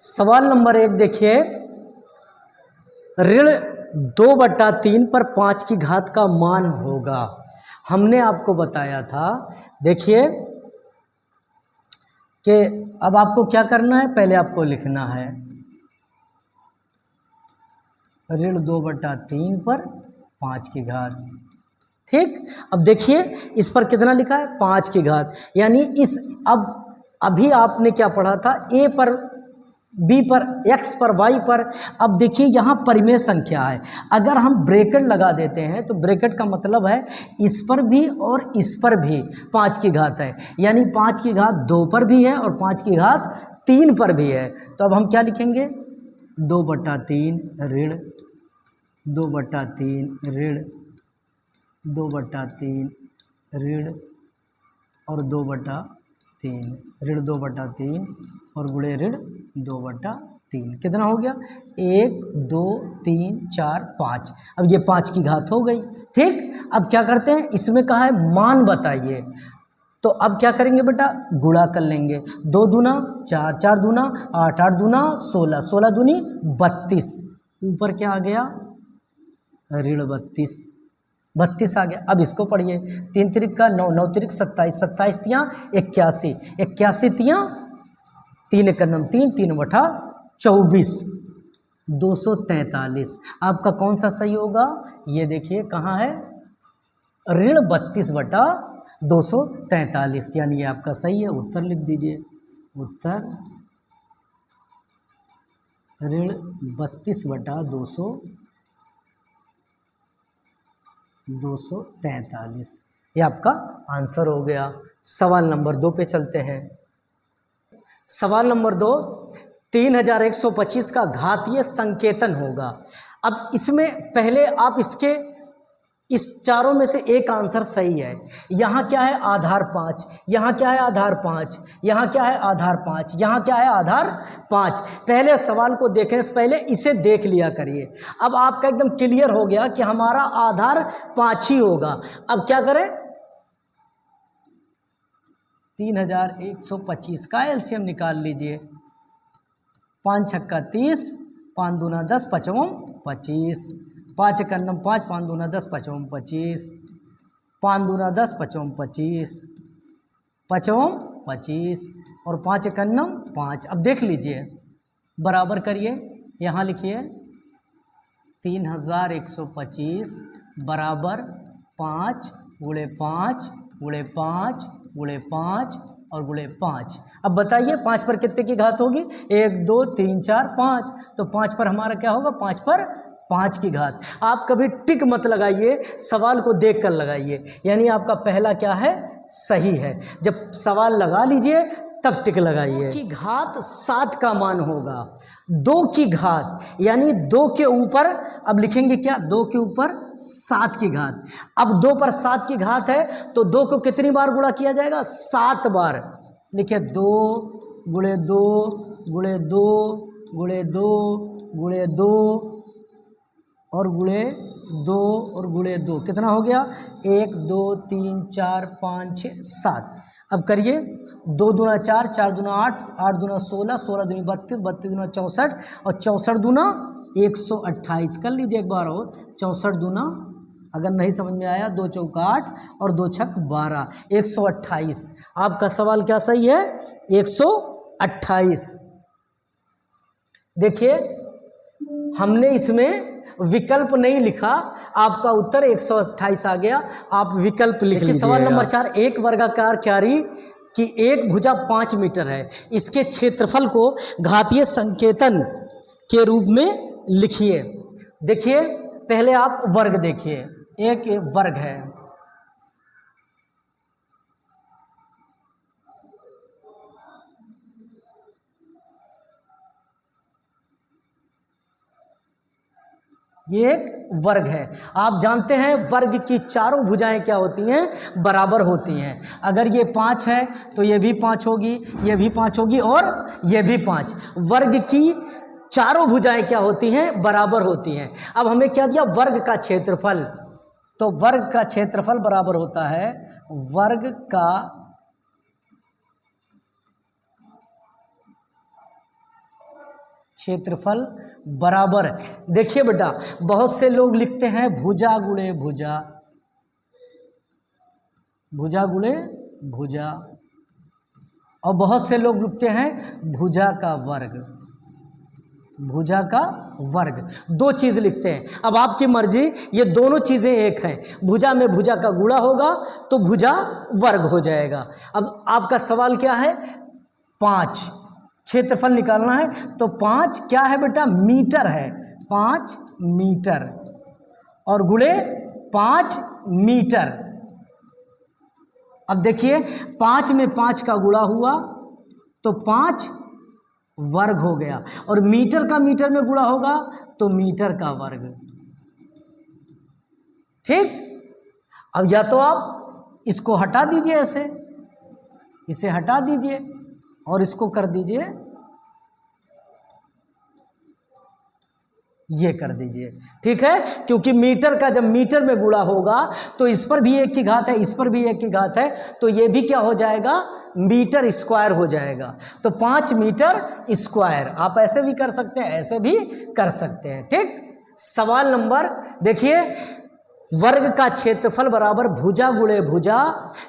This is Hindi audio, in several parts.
सवाल नंबर 1 देखिए, ऋण 2/3 पर 5 की घात का मान होगा। हमने आपको बताया था, देखिए कि अब आपको क्या करना है, पहले आपको लिखना है ऋण 2/3 पर 5 की घात। ठीक, अब देखिए इस पर कितना लिखा है, 5 की घात, यानी इस अब अभी आपने क्या पढ़ा था, ए पर, बी पर, एक्स पर, वाई पर। अब देखिए यहाँ परिमेय संख्या है, अगर हम ब्रैकेट लगा देते हैं तो ब्रैकेट का मतलब है इस पर भी और इस पर भी 5 की घात है, यानी 5 की घात 2 पर भी है और 5 की घात 3 पर भी है। तो अब हम क्या लिखेंगे, 2/3 ऋण 2/3 ऋण 2/3 ऋण और 2/3 ऋण 2/3 और गुणे ऋण 2/3 कितना हो गया, 1 2 3 4 5। अब ये 5 की घात हो गई। ठीक, अब क्या करते हैं, इसमें कहा है मान बताइए, तो अब क्या करेंगे बेटा, गुणा कर लेंगे। 2 दूना 4, 4 दूना 8, 8 दूना 16, 16 दूनी 32, ऊपर क्या आ गया, ऋण 32 आ गया। अब इसको पढ़िए, 3 तिरिक का 9, 9 तिरिक 27, 27 तियाँ 81, 81 तियाँ 3 एक 3, 3 बटा 24, 243। आपका कौन सा सही होगा, ये देखिए कहाँ है, ऋण 32/243, यानी ये आपका सही है। उत्तर लिख दीजिए, उत्तर ऋण 32/243, ये आपका आंसर हो गया। सवाल नंबर 2 पे चलते हैं। सवाल नंबर 2, 3125 का घातीय संकेतन होगा। अब इसमें पहले आप इसके इस चारों में से एक आंसर सही है। यहाँ क्या है, आधार 5, यहाँ क्या है, आधार 5, यहाँ क्या है, आधार 5, यहाँ क्या है, आधार 5। पहले सवाल को देखने से पहले इसे देख लिया करिए। अब आपका एकदम क्लियर हो गया कि हमारा आधार 5 ही होगा। अब क्या करें, 3125 का एलसीएम निकाल लीजिए। 5 छक्का 30, 5 दूना 10, 5 25, 5 एक 5, 5 दूना 10, 5 25, 5 दूना 10, 5 25, 5 25 और 5 एक 5। अब देख लीजिए, बराबर करिए, यहाँ लिखिए 3125 बराबर 5 गुणे 5 गुणे 5 गुणे 5 और गुणे 5। अब बताइए 5 पर कितने की घात होगी, 1 2 3 4 5, तो 5 पर हमारा क्या होगा, 5 पर 5 की घात। आप कभी टिक मत लगाइए, सवाल को देखकर लगाइए, यानी आपका पहला क्या है, सही है। जब सवाल लगा लीजिए तब टिक लगाइए। 2 की घात 7 का मान होगा। 2 की घात यानी 2 के ऊपर, अब लिखेंगे क्या, 2 के ऊपर 7 की घात। अब 2 पर 7 की घात है तो 2 को कितनी बार गुणा किया जाएगा, 7 बार। लिखिए 2 गुणे 2 गुणे 2 गुणे 2 गुणे 2 और गुणे 2 और गुणे 2 कितना हो गया, 1 2 3 4 5 6 7। अब करिए, 2 दूना 4, 4 दूना 8, 8 दूना 16, 16 दूनी 32, 32 दूना 64 और 64 दूना 128। कर लीजिए एक बार और, 64 दूना, अगर नहीं समझ में आया, 2 चौका 8 और 2 छक 12, 128। आपका सवाल क्या सही है, 128। देखिए हमने इसमें विकल्प नहीं लिखा, आपका उत्तर 128 आ गया। आप विकल्प लिख लीजिए। सवाल नंबर 4, एक वर्गाकार क्यारी की एक भुजा 5 मीटर है, इसके क्षेत्रफल को घातीय संकेतन के रूप में लिखिए। देखिए पहले आप वर्ग देखिए, एक वर्ग है, ये एक वर्ग है। आप जानते हैं वर्ग की चारों भुजाएं क्या होती हैं, बराबर होती हैं। अगर ये 5 है तो ये भी 5 होगी, ये भी 5 होगी और ये भी 5। वर्ग की चारों भुजाएं क्या होती हैं, बराबर होती हैं। अब हमें क्या दिया, वर्ग का क्षेत्रफल, तो वर्ग का क्षेत्रफल बराबर होता है वर्ग का क्षेत्रफल बराबर, देखिए बेटा बहुत से लोग लिखते हैं भुजा गुणे भुजा, भुजा गुणे भुजा, और बहुत से लोग लिखते हैं भुजा का वर्ग, भुजा का वर्ग, दो चीज़ लिखते हैं। अब आपकी मर्जी, ये दोनों चीज़ें एक हैं, भुजा में भुजा का गुणा होगा तो भुजा वर्ग हो जाएगा। अब आपका सवाल क्या है, 5 क्षेत्रफल निकालना है, तो 5 क्या है बेटा, मीटर है, 5 मीटर और गुणे 5 मीटर। अब देखिए 5 में 5 का गुणा हुआ तो 5 वर्ग हो गया, और मीटर का मीटर में गुणा होगा तो मीटर का वर्ग। ठीक, अब या तो आप इसको हटा दीजिए, ऐसे इसे हटा दीजिए और इसको कर दीजिए, ये कर दीजिए, ठीक है, क्योंकि मीटर का जब मीटर में गुणा होगा तो इस पर भी 1 की घात है, इस पर भी 1 की घात है, तो ये भी क्या हो जाएगा, मीटर स्क्वायर हो जाएगा। तो 5 मीटर स्क्वायर, आप ऐसे भी कर सकते हैं, ऐसे भी कर सकते हैं। ठीक, सवाल नंबर देखिए, वर्ग का क्षेत्रफल बराबर भुजा गुणे भुजा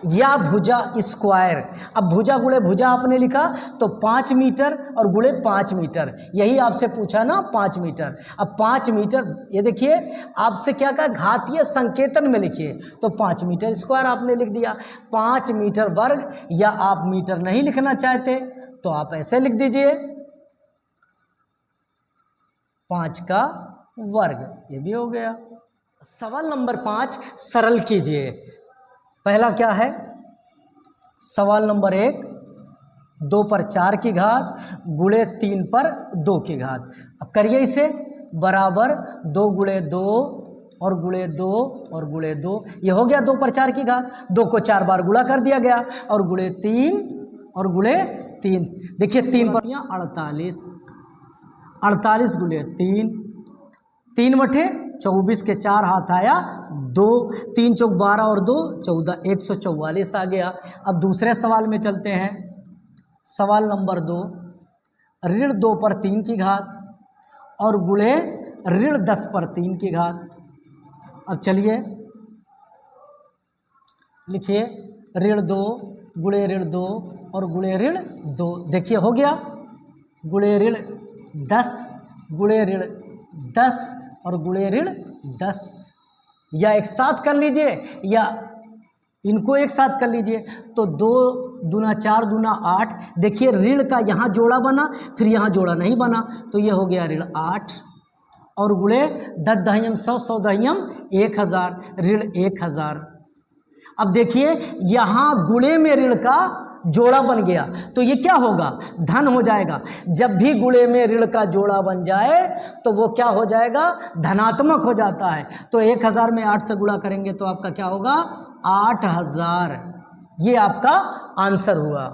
या भुजा स्क्वायर। अब भुजा गुणे भुजा आपने लिखा तो 5 मीटर और गुणे 5 मीटर, यही आपसे पूछा ना, 5 मीटर। अब 5 मीटर, ये देखिए आपसे क्या कहा, घातीय संकेतन में लिखिए, तो 5 मीटर स्क्वायर आपने लिख दिया, 5 मीटर वर्ग, या आप मीटर नहीं लिखना चाहते तो आप ऐसे लिख दीजिए 5 का वर्ग, ये भी हो गया। सवाल नंबर 5 सरल कीजिए। पहला क्या है, सवाल नंबर 1, 2 पर 4 की घात गुणे 3 पर 2 की घात। अब करिए इसे, बराबर 2 गुणे 2 और गुणे 2 और गुणे 2, ये हो गया 2 पर 4 की घात, 2 को 4 बार गुणा कर दिया गया, और गुणे 3 और गुणे 3, देखिए 3 पर 48, 48 गुणे 3, 3 बटे 24 के 4 हाथ आया 2, 3 चौक 12 और 2 14, 144 आ गया। अब दूसरे सवाल में चलते हैं। सवाल नंबर 2, ऋण 2 पर 3 की घात और गुणे ऋण 10 पर 3 की घात। अब चलिए लिखिए, ऋण 2 गुणे ऋण 2 और गुणे ऋण 2, देखिए हो गया, गुणे ऋण 10 गुणे ऋण 10 और गुणे ऋण 10, या एक साथ कर लीजिए या इनको एक साथ कर लीजिए, तो 2 दूना 4 दूना 8, देखिए ऋण का यहाँ जोड़ा बना, फिर यहाँ जोड़ा नहीं बना, तो ये हो गया ऋण 8 और गुणे 10 दहियम 100, 100 दहियम 1000, ऋण 1000। अब देखिए यहाँ गुणे में ऋण का जोड़ा बन गया, तो ये क्या होगा, धन हो जाएगा। जब भी गुणे में ऋण का जोड़ा बन जाए तो वो क्या हो जाएगा, धनात्मक हो जाता है। तो 1000 में 8 से गुणा करेंगे तो आपका क्या होगा, 8000, ये आपका आंसर हुआ।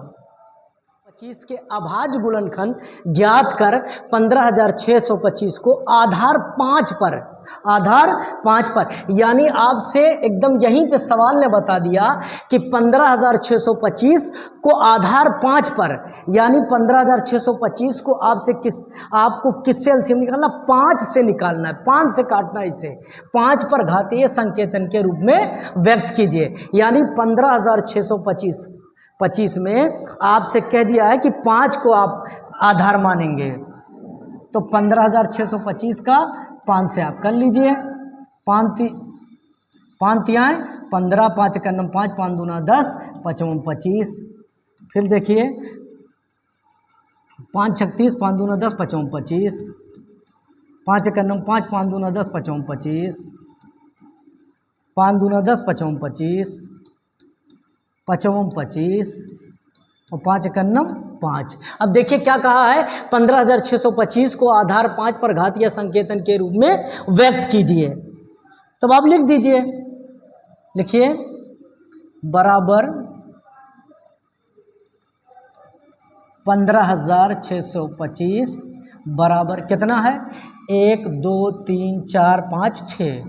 25 के अभाज्य गुणनखंड ज्ञात कर 15625 को आधार 5 पर, आधार 5 पर, यानी आपसे एकदम यहीं पे सवाल ने बता दिया कि 15625 को आधार 5 पर, यानी 15625 को आपको किससे एलसीएम निकालना, 5 से निकालना है, 5 से काटना है इसे, 5 पर घातीय संकेतन के रूप में व्यक्त कीजिए। यानी 15625 में आपसे कह दिया है कि 5 को आप आधार मानेंगे, तो 15625 का 5 से आप कर लीजिए, 5 तियाएँ 15, 5 का 5, 5 दूना 10, 5 25, फिर देखिए 5 36, 5 दूना 10, 5 25, 5 का 5, 5 दूना 10, 5 25, 5 दूना 10, 5 25, 5 25 और 5 कन्नम 5। अब देखिए क्या कहा है, 15625 को आधार 5 पर घातीय संकेतन के रूप में व्यक्त कीजिए। तब आप लिख दीजिए, लिखिए बराबर 15625 बराबर कितना है, 1 2 3 4 5 6,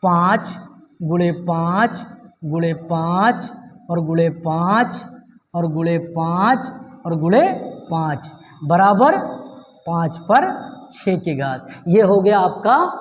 5 गुणे 5 गुणे 5 और गुणे 5 और गुणे 5 और गुणे 5 बराबर 5 पर 6 की घात। ये हो गया आपका